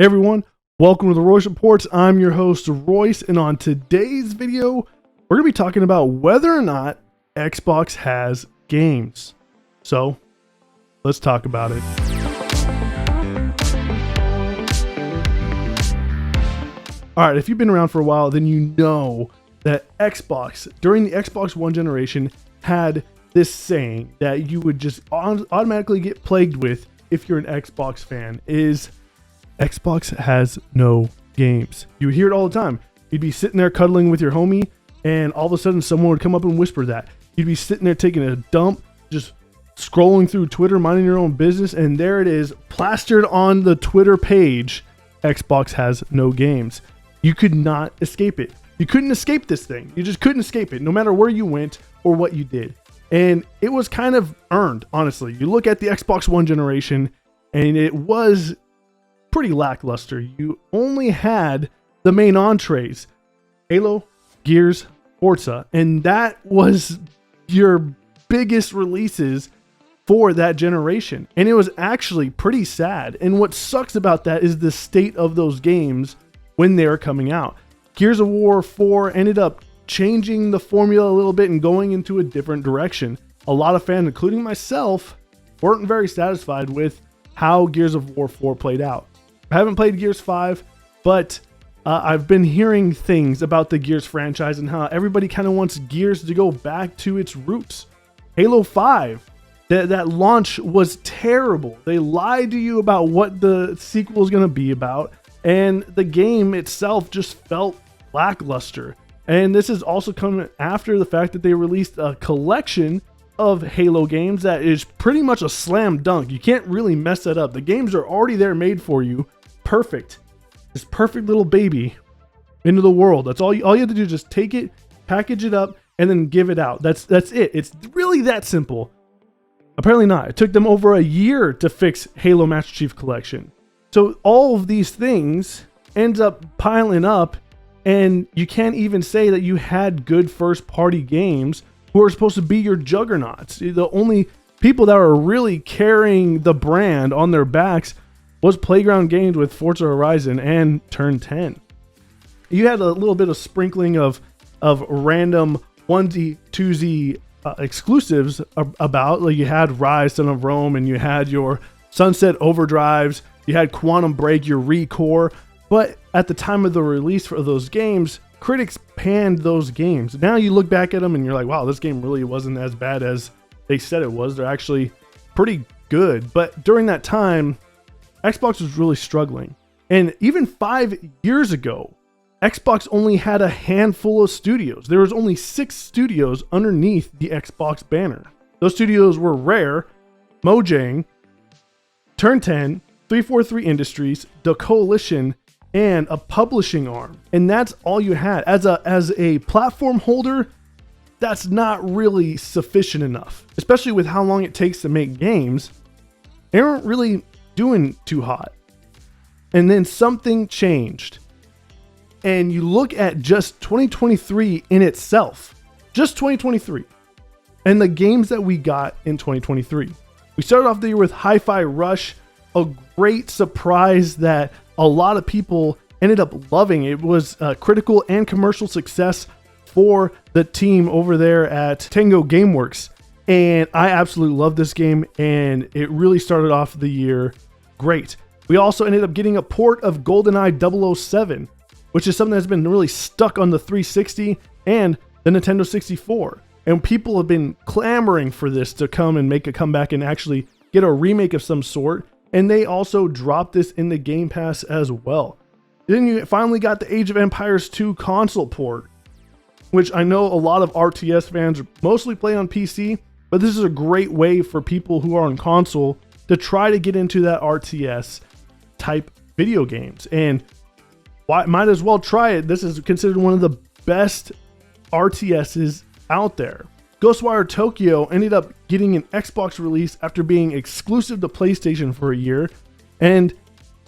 Hey everyone, welcome to the Royce Reports. I'm your host Royce, and on today's video, we're going to be talking about whether or not Xbox has games. So, let's talk about it. Alright, if you've been around for a while, then you know that Xbox, during the Xbox One generation, had this saying that you would just automatically get plagued with if you're an Xbox fan, is Xbox has no games. You would hear it all the time. You'd be sitting there cuddling with your homie, and all of a sudden someone would come up and whisper that. You'd be sitting there taking a dump, just scrolling through Twitter, minding your own business, and there it is, plastered on the Twitter page, Xbox has no games. You could not escape it. You couldn't escape this thing. You just couldn't escape it, no matter where you went or what you did. And it was kind of earned, honestly. You look at the Xbox One generation, and it was pretty lackluster. You only had the main entrees, Halo, Gears, Forza, and that was your biggest releases for that generation. And it was actually pretty sad. And what sucks about that is the state of those games when they were coming out. Gears of War 4 ended up changing the formula a little bit and going into a different direction. A lot of fans, including myself, weren't very satisfied with how Gears of War 4 played out. I haven't played Gears 5, but I've been hearing things about the Gears franchise and how everybody kind of wants Gears to go back to its roots. Halo 5, that launch was terrible. They lied to you about what the sequel is going to be about, and the game itself just felt lackluster. And this is also coming after the fact that they released a collection of Halo games that is pretty much a slam dunk. You can't really mess that up. The games are already there, made for you. Perfect. This perfect little baby into the world. That's all you have to do, just take it, package it up, and then give it out. That's it. It's really that simple. Apparently not. It took them over a year to fix Halo Master Chief Collection. So all of these things ends up piling up, and you can't even say that you had good first party games who are supposed to be your juggernauts. The only people that are really carrying the brand on their backs was Playground Games with Forza Horizon and Turn 10. You had a little bit of sprinkling of random onesie, twosie exclusives about, like you had Rise, Son of Rome, and you had your Sunset Overdrives, you had Quantum Break, your ReCore, but at the time of the release for those games, critics panned those games. Now you look back at them and you're like, wow, this game really wasn't as bad as they said it was. They're actually pretty good. But during that time, Xbox was really struggling. And even 5 years ago, Xbox only had a handful of studios. There was only 6 studios underneath the Xbox banner. Those studios were Rare, Mojang, Turn 10, 343 Industries, The Coalition, and a publishing arm. And that's all you had. As a platform holder, that's not really sufficient enough. Especially with how long it takes to make games. They weren't really doing too hot. And then something changed. And you look at just 2023 in itself. Just 2023. And the games that we got in 2023. We started off the year with Hi-Fi Rush, a great surprise that a lot of people ended up loving. It was a critical and commercial success for the team over there at Tango Gameworks. And I absolutely love this game, and it really started off the year great. We also ended up getting a port of GoldenEye 007, which is something that's been really stuck on the 360 and the Nintendo 64. And people have been clamoring for this to come and make a comeback and actually get a remake of some sort. And they also dropped this in the Game Pass as well. Then you finally got the Age of Empires 2 console port, which I know a lot of RTS fans mostly play on PC, but this is a great way for people who are on console to try to get into that RTS type video games. And might as well try it. This is considered one of the best RTSs out there. Ghostwire Tokyo ended up getting an Xbox release after being exclusive to PlayStation for a year. And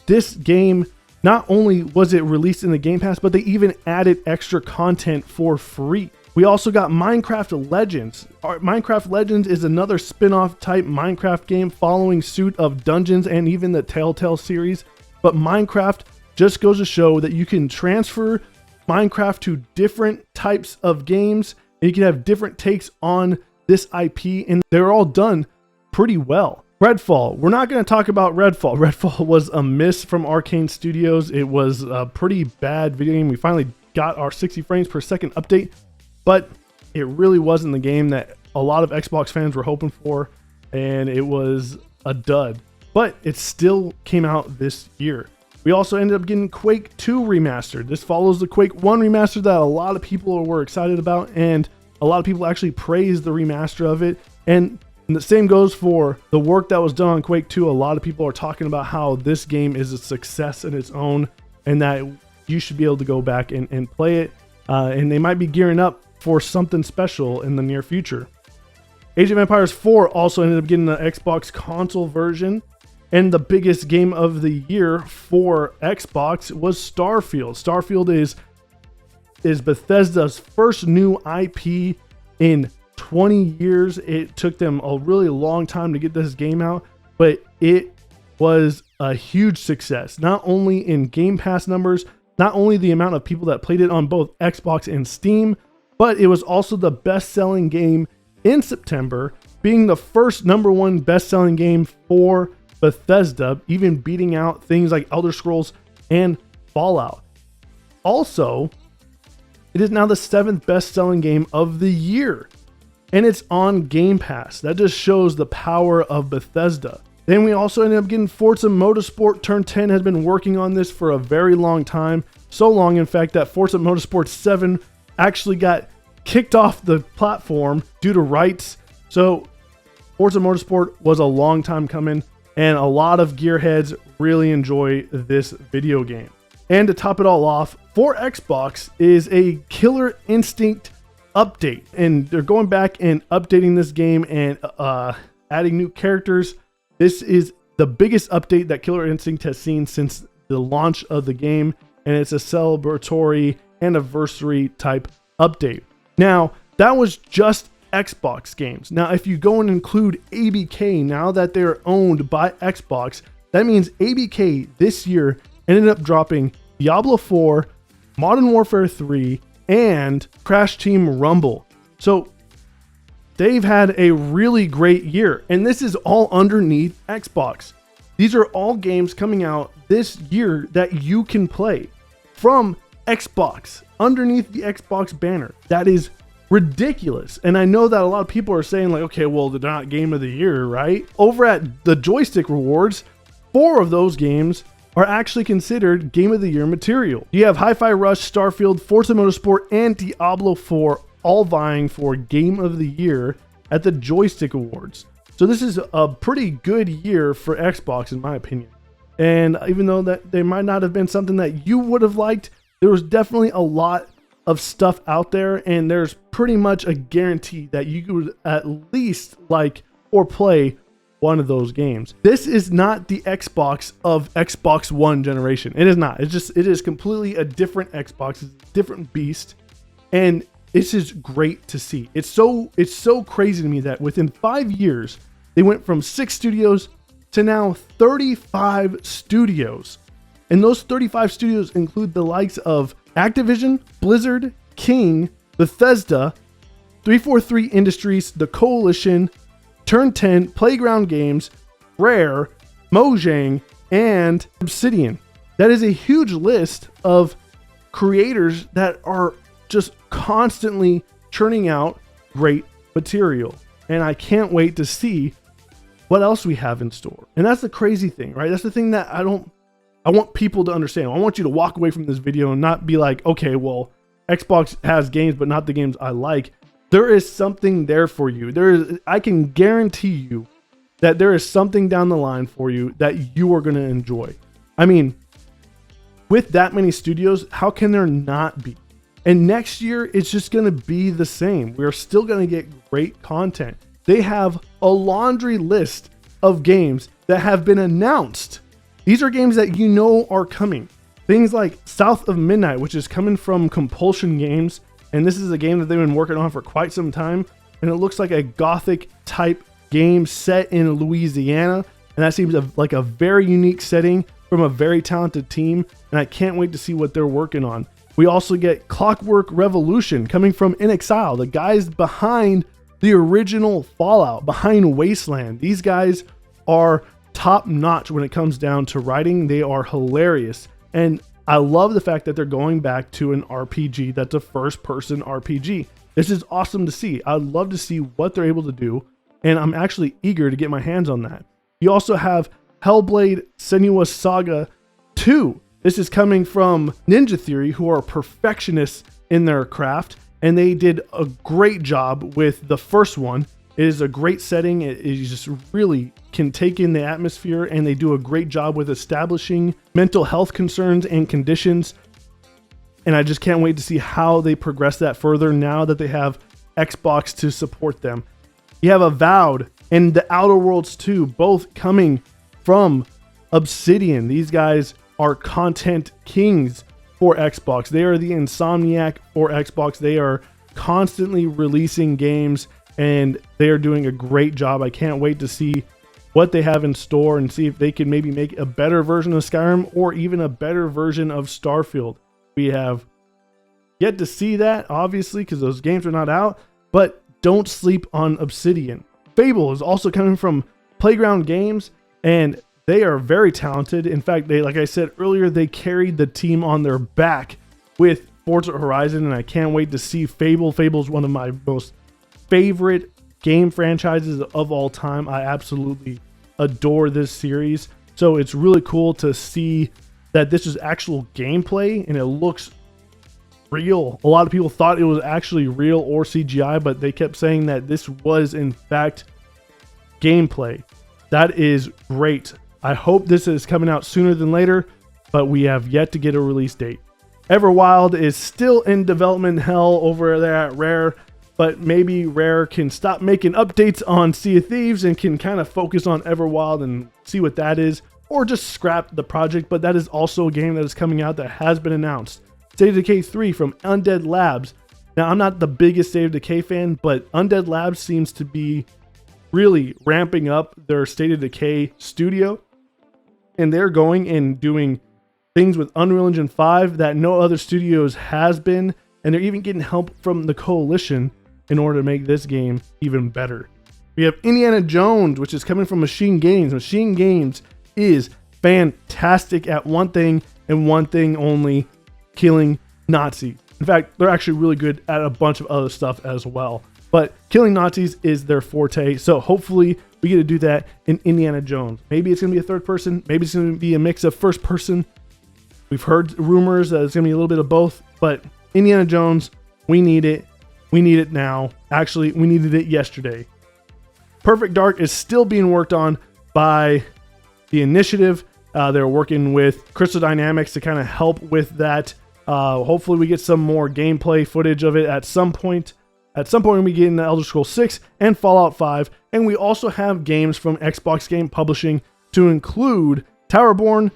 this game, not only was it released in the Game Pass, but they even added extra content for free. We also got Minecraft Legends. Minecraft Legends is another spin-off type Minecraft game following suit of Dungeons and even the Telltale series. but Minecraft just goes to show that you can transfer Minecraft to different types of games, and you can have different takes on this IP, and they're all done pretty well. Redfall. We're not going to talk about Redfall. Redfall was a miss from Arcane Studios. It was a pretty bad video game. We finally got our 60 frames per second update, but it really wasn't the game that a lot of Xbox fans were hoping for, and it was a dud. But it still came out this year. We also ended up getting Quake 2 remastered. This follows the Quake 1 remaster that a lot of people were excited about, and a lot of people actually praised the remaster of it. And the same goes for the work that was done on Quake 2. A lot of people are talking about how this game is a success in its own, and that you should be able to go back and play it. And they might be gearing up for something special in the near future. Age of Empires 4 also ended up getting the Xbox console version. And the biggest game of the year for Xbox was Starfield. Starfield is Bethesda's first new IP in 20 years. It took them a really long time to get this game out, but it was a huge success. Not only in Game Pass numbers, not only the amount of people that played it on both Xbox and Steam, but it was also the best-selling game in September, being the first #1 best-selling game for Bethesda, even beating out things like Elder Scrolls and Fallout. Also, it is now the 7th best-selling game of the year, and it's on Game Pass. That just shows the power of Bethesda. Then we also ended up getting Forza Motorsport. Turn 10 has been working on this for a very long time. So long, in fact, that Forza Motorsport 7 actually got kicked off the platform due to rights. So Forza Motorsport was a long time coming, and a lot of gearheads really enjoy this video game. And to top it all off, for Xbox is a Killer Instinct update. And they're going back and updating this game and adding new characters. This is the biggest update that Killer Instinct has seen since the launch of the game. And it's a celebratory anniversary type update. Now, that was just Xbox games. Now, if you go and include ABK, now that they're owned by Xbox, that means ABK this year ended up dropping Diablo 4, Modern Warfare 3, and Crash Team Rumble. So they've had a really great year, and this is all underneath Xbox. These are all games coming out this year that you can play from Xbox, underneath the Xbox banner. That is ridiculous. And I know that a lot of people are saying like, okay, well, they're not game of the year, right? Over at the Joystick Rewards, 4 of those games are actually considered game of the year material. You have Hi-Fi Rush, Starfield, Forza Motorsport, and Diablo 4 all vying for game of the year at the Joystick Awards. So this is a pretty good year for Xbox in my opinion. And even though that they might not have been something that you would have liked, there was definitely a lot of stuff out there, and there's pretty much a guarantee that you would at least like or play one of those games. This is not the Xbox of Xbox One generation. It is not. It is completely a different Xbox. It's a different beast, and this is great to see. It's so crazy to me that within 5 years they went from 6 studios to now 35 studios, and those 35 studios include the likes of Activision, Blizzard, King, Bethesda, 343 Industries, The Coalition, Turn 10, Playground Games, Rare, Mojang, and Obsidian. That is a huge list of creators that are just constantly churning out great material. And I can't wait to see what else we have in store. And that's the crazy thing, right? That's the thing that I want people to understand. I want you to walk away from this video and not be like, okay, well, Xbox has games, but not the games I like. There is something there for you. I can guarantee you that there is something down the line for you that you are going to enjoy. I mean, with that many studios, how can there not be? And next year, it's just going to be the same. We're still going to get great content. They have a laundry list of games that have been announced. These are games that you know are coming. Things like South of Midnight, which is coming from Compulsion Games. And this is a game that they've been working on for quite some time. And it looks like a gothic type game set in Louisiana. And that seems like a very unique setting from a very talented team, and I can't wait to see what they're working on. We also get Clockwork Revolution coming from inXile, the guys behind the original Fallout, behind Wasteland. These guys are top notch when it comes down to writing. They are hilarious. And I love the fact that they're going back to an RPG that's a first-person RPG. This is awesome to see. I'd love to see what they're able to do, and I'm actually eager to get my hands on that. You also have Hellblade: Senua's Saga 2. This is coming from Ninja Theory, who are perfectionists in their craft, and they did a great job with the first one. It is a great setting. It just really can take in the atmosphere, and they do a great job with establishing mental health concerns and conditions. And I just can't wait to see how they progress that further now that they have Xbox to support them. You have Avowed and The Outer Worlds 2, both coming from Obsidian. These guys are content kings for Xbox. They are the Insomniac for Xbox. They are constantly releasing games, and they are doing a great job. I can't wait to see what they have in store and see if they can maybe make a better version of Skyrim or even a better version of Starfield. We have yet to see that, obviously, because those games are not out, but don't sleep on Obsidian. Fable is also coming from Playground Games, and they are very talented. In fact, they, like I said earlier, they carried the team on their back with Forza Horizon, and I can't wait to see Fable. Fable is one of my most favorite game franchises of all time. I absolutely adore this series. So it's really cool to see that this is actual gameplay and it looks real. A lot of people thought it was actually real or CGI, but they kept saying that this was in fact gameplay. That is great. I hope this is coming out sooner than later, but we have yet to get a release date. Everwild is still in development hell over there at Rare, but maybe Rare can stop making updates on Sea of Thieves and can kind of focus on Everwild and see what that is, or just scrap the project. But that is also a game that is coming out that has been announced. State of Decay 3 from Undead Labs. Now, I'm not the biggest State of Decay fan, but Undead Labs seems to be really ramping up their State of Decay studio, and they're going and doing things with Unreal Engine 5 that no other studios has been, and they're even getting help from the Coalition in order to make this game even better. We have Indiana Jones, which is coming from Machine Games. Machine Games is fantastic at one thing and one thing only: killing Nazis. In fact, they're actually really good at a bunch of other stuff as well, but killing Nazis is their forte. So hopefully we get to do that in Indiana Jones. Maybe it's going to be a third person. Maybe it's going to be a mix of first person. We've heard rumors that it's going to be a little bit of both, but Indiana Jones, we need it. We need it now. Actually, we needed it yesterday. Perfect Dark is still being worked on by the Initiative. They're working with Crystal Dynamics to kind of help with that. Hopefully we get some more gameplay footage of it at some point. At some point we get into Elder Scrolls 6 and Fallout 5. And we also have games from Xbox Game Publishing to include Towerborn,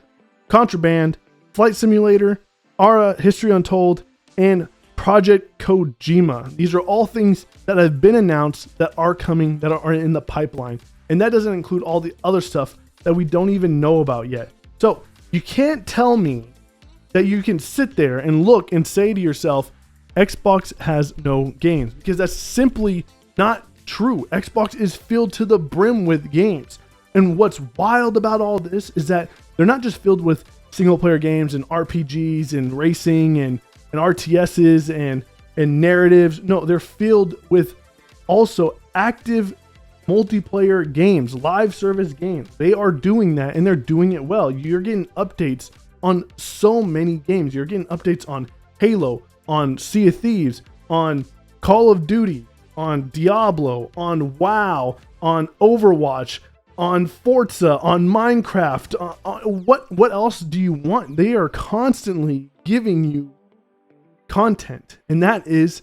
Contraband, Flight Simulator, Ara History Untold, and Project Kojima. These are all things that have been announced that are coming, that are in the pipeline. And that doesn't include all the other stuff that we don't even know about yet. So you can't tell me that you can sit there and look and say to yourself, Xbox has no games, because that's simply not true. Xbox is filled to the brim with games. And what's wild about all this is that they're not just filled with single player games and RPGs and racing and RTSs and narratives. No, they're filled with also active multiplayer games, live service games. They are doing that, and they're doing it well. You're getting updates on so many games. You're getting updates on Halo, on Sea of Thieves, on Call of Duty, on Diablo, on WoW, on Overwatch, on Forza, on Minecraft. What else do you want? They are constantly giving you content, and that is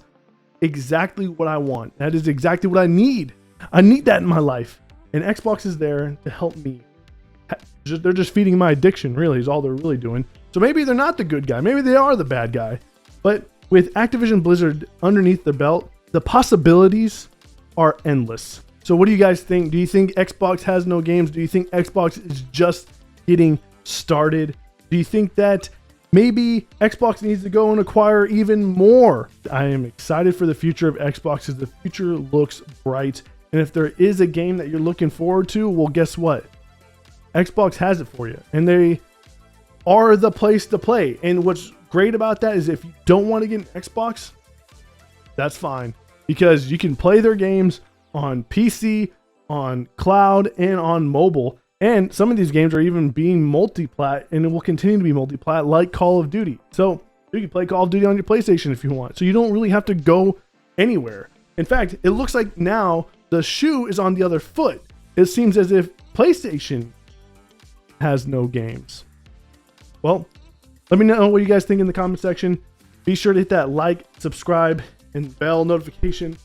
exactly what I want. That is exactly what I need. I need that in my life, and Xbox is there to help me. They're just feeding my addiction, really, is all they're really doing. So maybe they're not the good guy. Maybe they are the bad guy. But with Activision Blizzard underneath their belt, the possibilities are endless. So what do you guys think? Do you think Xbox has no games? Do you think Xbox is just getting started? Do you think that maybe Xbox needs to go and acquire even more? I am excited for the future of Xbox because the future looks bright. And if there is a game that you're looking forward to, well, guess what? Xbox has it for you. And they are the place to play. And what's great about that is if you don't want to get an Xbox, that's fine. Because you can play their games on PC, on cloud, and on mobile. And some of these games are even being multi-plat, and it will continue to be multi-plat, like Call of Duty. So you can play Call of Duty on your PlayStation if you want. So you don't really have to go anywhere. In fact, it looks like now the shoe is on the other foot. It seems as if PlayStation has no games. Well, let me know what you guys think in the comment section. Be sure to hit that like, subscribe, and bell notification,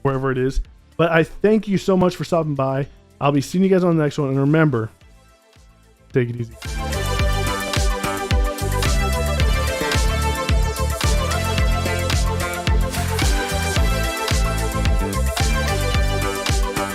wherever it is. But I thank you so much for stopping by. I'll be seeing you guys on the next one. And remember, take it easy.